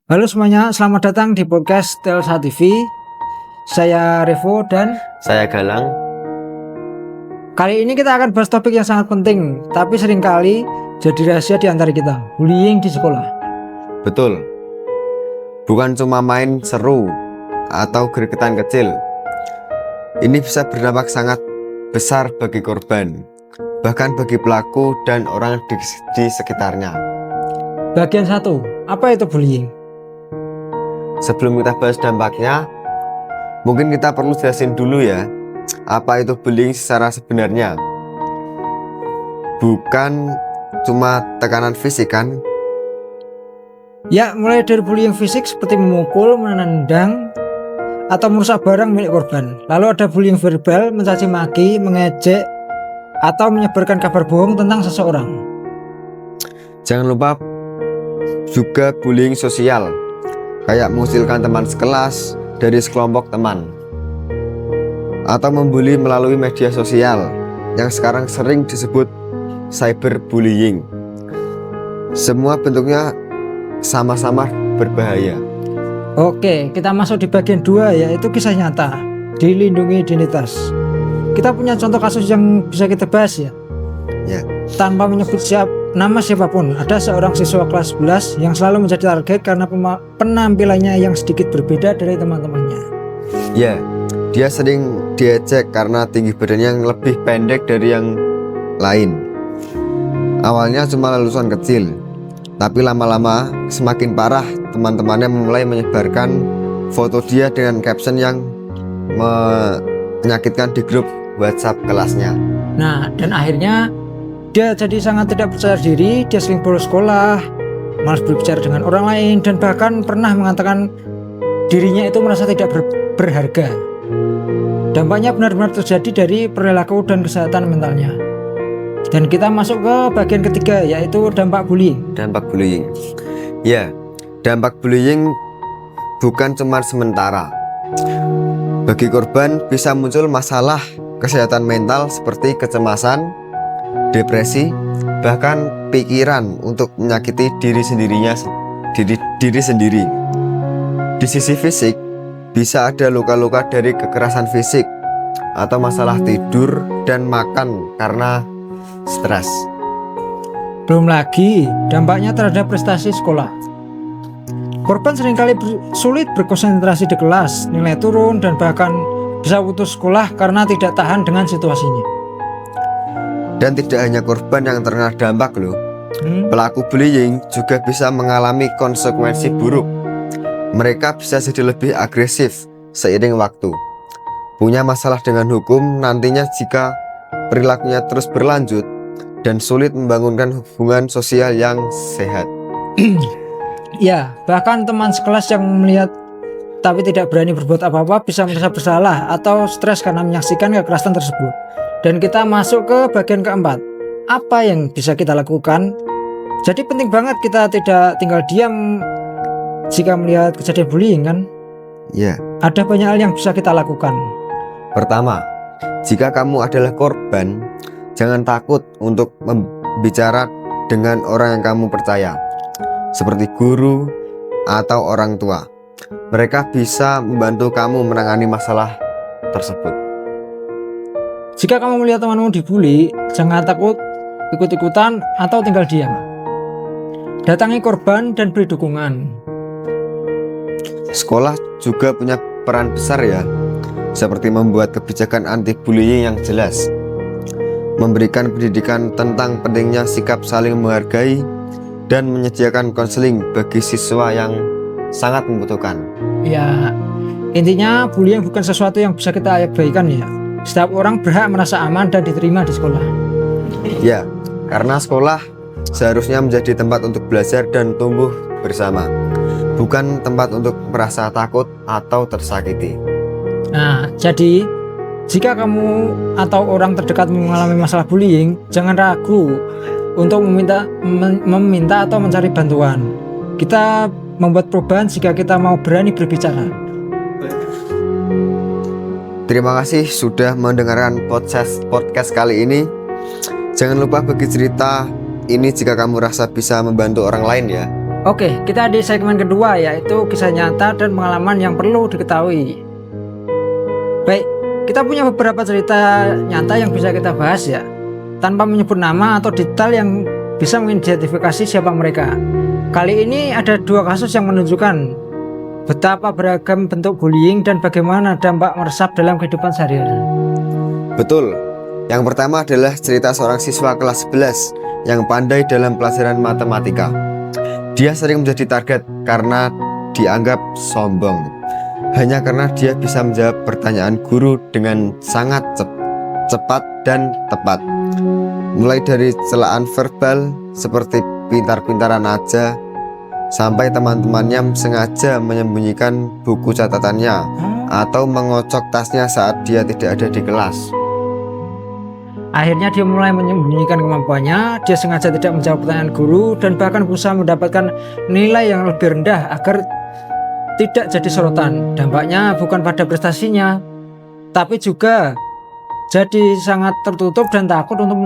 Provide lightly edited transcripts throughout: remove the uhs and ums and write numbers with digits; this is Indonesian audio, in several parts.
Halo semuanya, selamat datang di podcast Telsa TV. Saya Revo dan Saya Galang. kali ini kita akan bahas topik yang sangat penting, tapi seringkali jadi rahasia di antara kita, bullying di sekolah. Betul. Bukan cuma main seru atau gregetan kecil. Ini bisa berdampak sangat besar bagi korban, bahkan bagi pelaku dan orang di sekitarnya. Bagian 1, apa itu bullying? Sebelum kita bahas dampaknya, mungkin kita perlu jelasin dulu ya, apa itu bullying secara sebenarnya. Bukan cuma tekanan fisik kan? Ya, mulai dari bullying fisik seperti memukul, menendang, atau merusak barang milik korban. Lalu ada bullying verbal, mencaci maki, mengejek, atau menyebarkan kabar bohong tentang seseorang. Jangan lupa juga bullying sosial, kayak mengucilkan teman sekelas dari sekelompok teman, atau membuli melalui media sosial yang sekarang sering disebut cyberbullying. Semua bentuknya sama-sama berbahaya. Oke, kita masuk di bagian 2, yaitu kisah nyata, dilindungi identitas. Kita punya contoh kasus yang bisa kita bahas ya. Tanpa menyebut nama siapapun, ada seorang siswa kelas 11 yang selalu menjadi target karena penampilannya yang sedikit berbeda dari teman-temannya. Ya, dia sering diejek karena tinggi badannya yang lebih pendek dari yang lain. Awalnya cuma lelucon kecil, tapi lama-lama semakin parah. Teman-temannya mulai menyebarkan foto dia dengan caption yang menyakitkan di grup WhatsApp kelasnya. Nah, dan akhirnya dia jadi sangat tidak percaya diri. Dia sering bolos sekolah, malas berbicara dengan orang lain, dan bahkan pernah mengatakan dirinya itu merasa tidak berharga. Dampaknya benar-benar terjadi dari perilaku dan kesehatan mentalnya. Dan kita masuk ke bagian ketiga, yaitu dampak bullying. Dampak bullying. Ya, dampak bullying bukan cuma sementara. Bagi korban bisa muncul masalah kesehatan mental seperti kecemasan, depresi, bahkan pikiran untuk menyakiti diri sendiri. Di sisi fisik, bisa ada luka-luka dari kekerasan fisik atau masalah tidur dan makan karena stres. Belum lagi dampaknya terhadap prestasi sekolah. Korban seringkali sulit berkonsentrasi di kelas, nilai turun, dan bahkan bisa putus sekolah karena tidak tahan dengan situasinya. Dan tidak hanya korban yang terkena dampak loh. Pelaku bullying juga bisa mengalami konsekuensi buruk. Mereka bisa jadi lebih agresif seiring waktu. Punya masalah dengan hukum nantinya jika perilakunya terus berlanjut dan sulit membangunkan hubungan sosial yang sehat. Ya, bahkan teman sekelas yang melihat tapi tidak berani berbuat apa-apa bisa merasa bersalah atau stres karena menyaksikan kekerasan tersebut. Dan kita masuk ke bagian keempat, apa yang bisa kita lakukan? Jadi penting banget kita tidak tinggal diam jika melihat kejadian bullying kan? Ya. Ada banyak hal yang bisa kita lakukan. Pertama, jika kamu adalah korban, jangan takut untuk membicara dengan orang yang kamu percaya, seperti guru atau orang tua. Mereka bisa membantu kamu menangani masalah tersebut. Jika kamu melihat temanmu dibully, jangan takut ikut-ikutan atau tinggal diam. Datangi korban dan beri dukungan. Sekolah juga punya peran besar ya, seperti membuat kebijakan anti-bullying yang jelas, memberikan pendidikan tentang pentingnya sikap saling menghargai, dan menyediakan konseling bagi siswa yang sangat membutuhkan. Ya, intinya bullying bukan sesuatu yang bisa kita abaikan ya. Setiap orang berhak merasa aman dan diterima di sekolah. Ya, karena sekolah seharusnya menjadi tempat untuk belajar dan tumbuh bersama, bukan tempat untuk merasa takut atau tersakiti. Nah, jadi jika kamu atau orang terdekat mengalami masalah bullying, jangan ragu untuk meminta atau mencari bantuan. Kita membuat perubahan jika kita mau berani berbicara. Terima kasih sudah mendengarkan podcast kali ini. Jangan lupa bagi cerita ini jika kamu rasa bisa membantu orang lain ya. Oke, kita di segmen kedua, yaitu kisah nyata dan pengalaman yang perlu diketahui. Baik, kita punya beberapa cerita nyata yang bisa kita bahas ya, tanpa menyebut nama atau detail yang bisa mengidentifikasi siapa mereka. Kali ini ada 2 kasus yang menunjukkan betapa beragam bentuk bullying dan bagaimana dampak meresap dalam kehidupan sehari-hari. Betul. Yang pertama adalah cerita seorang siswa kelas 11 yang pandai dalam pelajaran matematika. Dia sering menjadi target karena dianggap sombong, hanya karena dia bisa menjawab pertanyaan guru dengan sangat cepat dan tepat. Mulai dari celaan verbal seperti pintar-pintaran aja, sampai teman-temannya sengaja menyembunyikan buku catatannya atau mengocok tasnya saat dia tidak ada di kelas. Akhirnya dia mulai menyembunyikan kemampuannya, dia sengaja tidak menjawab pertanyaan guru dan bahkan berusaha mendapatkan nilai yang lebih rendah agar tidak jadi sorotan. Dampaknya bukan pada prestasinya, tapi juga jadi sangat tertutup dan takut untuk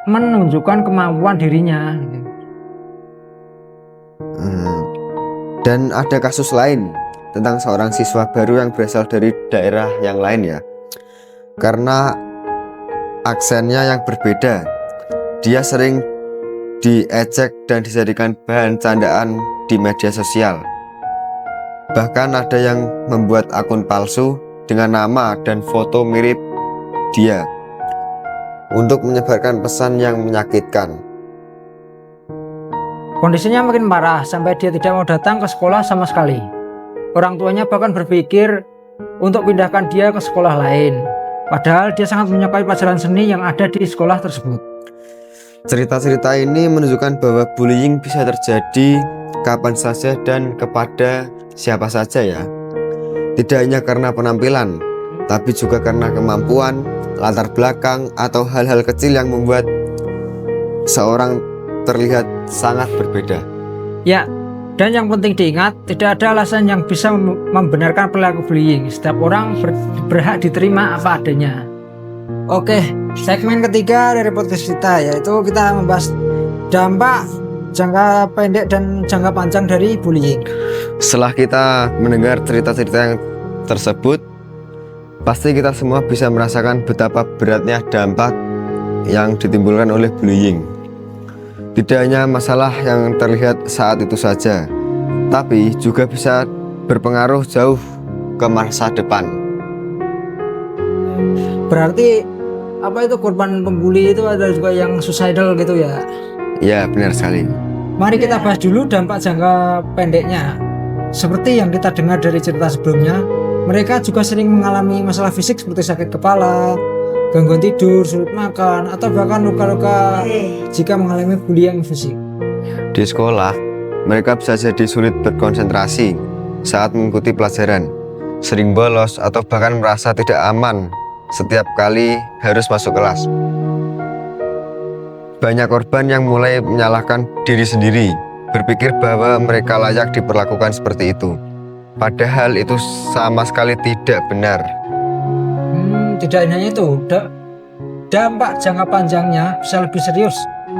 menunjukkan kemampuan dirinya. Dan ada kasus lain tentang seorang siswa baru yang berasal dari daerah yang lain ya. Karena aksennya yang berbeda, dia sering diejek dan dijadikan bahan candaan di media sosial. Bahkan ada yang membuat akun palsu dengan nama dan foto mirip dia untuk menyebarkan pesan yang menyakitkan. Kondisinya makin parah sampai dia tidak mau datang ke sekolah sama sekali. Orang tuanya bahkan berpikir untuk pindahkan dia ke sekolah lain. Padahal dia sangat menyukai pelajaran seni yang ada di sekolah tersebut. Cerita-cerita ini menunjukkan bahwa bullying bisa terjadi kapan saja dan kepada siapa saja ya. Tidak hanya karena penampilan, tapi juga karena kemampuan, latar belakang, atau hal-hal kecil yang membuat seorang terlihat sangat berbeda. Ya, dan yang penting diingat, tidak ada alasan yang bisa membenarkan perilaku bullying. Setiap orang berhak diterima apa adanya. Oke, segmen ketiga dari podcast kita, yaitu kita membahas dampak jangka pendek dan jangka panjang dari bullying. Setelah kita mendengar cerita-cerita yang tersebut, pasti kita semua bisa merasakan betapa beratnya dampak yang ditimbulkan oleh bullying. Tidak hanya masalah yang terlihat saat itu saja, tapi juga bisa berpengaruh jauh ke masa depan. Berarti apa itu korban pembuli itu ada juga yang suicidal gitu ya? Ya, benar sekali. Mari kita bahas dulu dampak jangka pendeknya. Seperti yang kita dengar dari cerita sebelumnya, mereka juga sering mengalami masalah fisik seperti sakit kepala, gangguan tidur, sulit makan, atau bahkan luka-luka jika mengalami bullying fisik. Di sekolah, mereka bisa jadi sulit berkonsentrasi saat mengikuti pelajaran, sering bolos, atau bahkan merasa tidak aman setiap kali harus masuk kelas. Banyak korban yang mulai menyalahkan diri sendiri, berpikir bahwa mereka layak diperlakukan seperti itu. Padahal itu sama sekali tidak benar. Tidak hanya itu, dampak jangka panjangnya bisa lebih serius.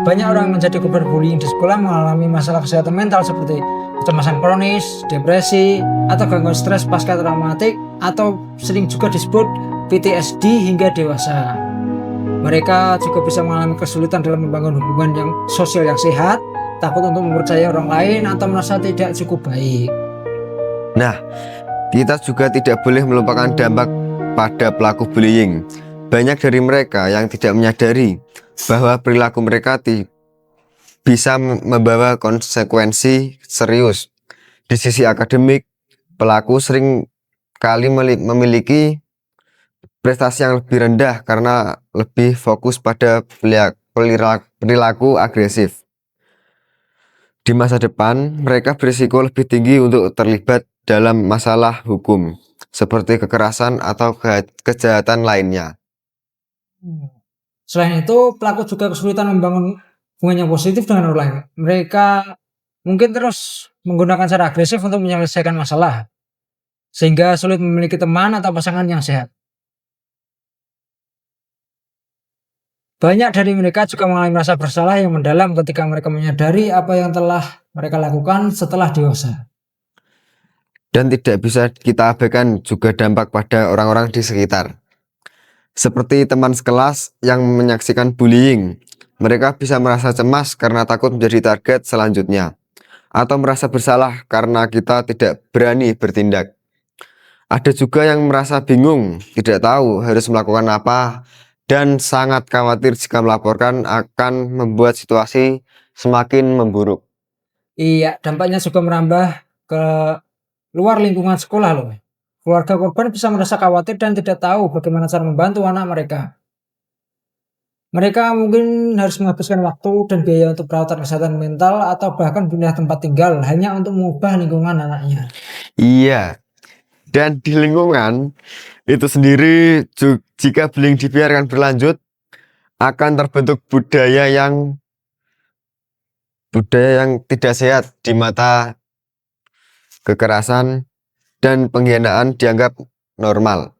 Banyak orang yang menjadi korban bullying di sekolah mengalami masalah kesehatan mental seperti kecemasan kronis, depresi, atau gangguan stres pasca traumatik, atau sering juga disebut PTSD hingga dewasa. Mereka juga bisa mengalami kesulitan dalam membangun hubungan yang sosial yang sehat, takut untuk mempercayai orang lain, atau merasa tidak cukup baik. Nah, kita juga tidak boleh melupakan dampak pada pelaku bullying. Banyak dari mereka yang tidak menyadari bahwa perilaku mereka bisa membawa konsekuensi serius. Di sisi akademik, pelaku sering kali memiliki prestasi yang lebih rendah karena lebih fokus pada perilaku agresif. Di masa depan, mereka berisiko lebih tinggi untuk terlibat dalam masalah hukum, seperti kekerasan atau kejahatan lainnya. Selain itu, pelaku juga kesulitan membangun hubungan yang positif dengan orang lain. Mereka mungkin terus menggunakan cara agresif untuk menyelesaikan masalah, sehingga sulit memiliki teman atau pasangan yang sehat. Banyak dari mereka juga mengalami rasa bersalah yang mendalam ketika mereka menyadari apa yang telah mereka lakukan setelah dewasa. Dan tidak bisa kita abaikan juga dampak pada orang-orang di sekitar. Seperti teman sekelas yang menyaksikan bullying, mereka bisa merasa cemas karena takut menjadi target selanjutnya, atau merasa bersalah karena kita tidak berani bertindak. Ada juga yang merasa bingung, tidak tahu harus melakukan apa, dan sangat khawatir jika melaporkan akan membuat situasi semakin memburuk. Iya, dampaknya juga merambah ke luar lingkungan sekolah loh. Keluarga korban bisa merasa khawatir dan tidak tahu bagaimana cara membantu anak mereka. Mereka mungkin harus menghabiskan waktu dan biaya untuk perawatan kesehatan mental atau bahkan pindah tempat tinggal hanya untuk mengubah lingkungan anaknya. Iya, dan di lingkungan itu sendiri jika bullying dibiarkan berlanjut, akan terbentuk budaya yang tidak sehat, di mata kekerasan dan penghinaan dianggap normal.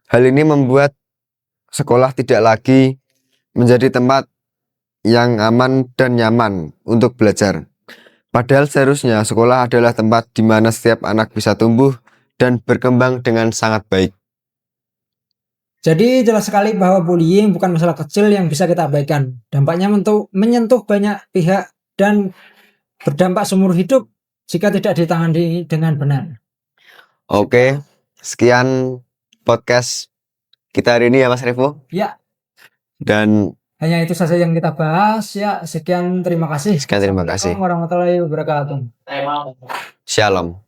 Hal ini membuat sekolah tidak lagi menjadi tempat yang aman dan nyaman untuk belajar. Padahal seharusnya sekolah adalah tempat di mana setiap anak bisa tumbuh dan berkembang dengan sangat baik. Jadi jelas sekali bahwa bullying bukan masalah kecil yang bisa kita abaikan. Dampaknya menyentuh banyak pihak dan berdampak seumur hidup jika tidak ditangani dengan benar. Oke, sekian podcast kita hari ini ya Mas Revo. Ya, Dan hanya itu saja yang kita bahas. Ya, sekian terima kasih. sekian terima kasih. Assalamualaikum warahmatullahi wabarakatuh. Shalom.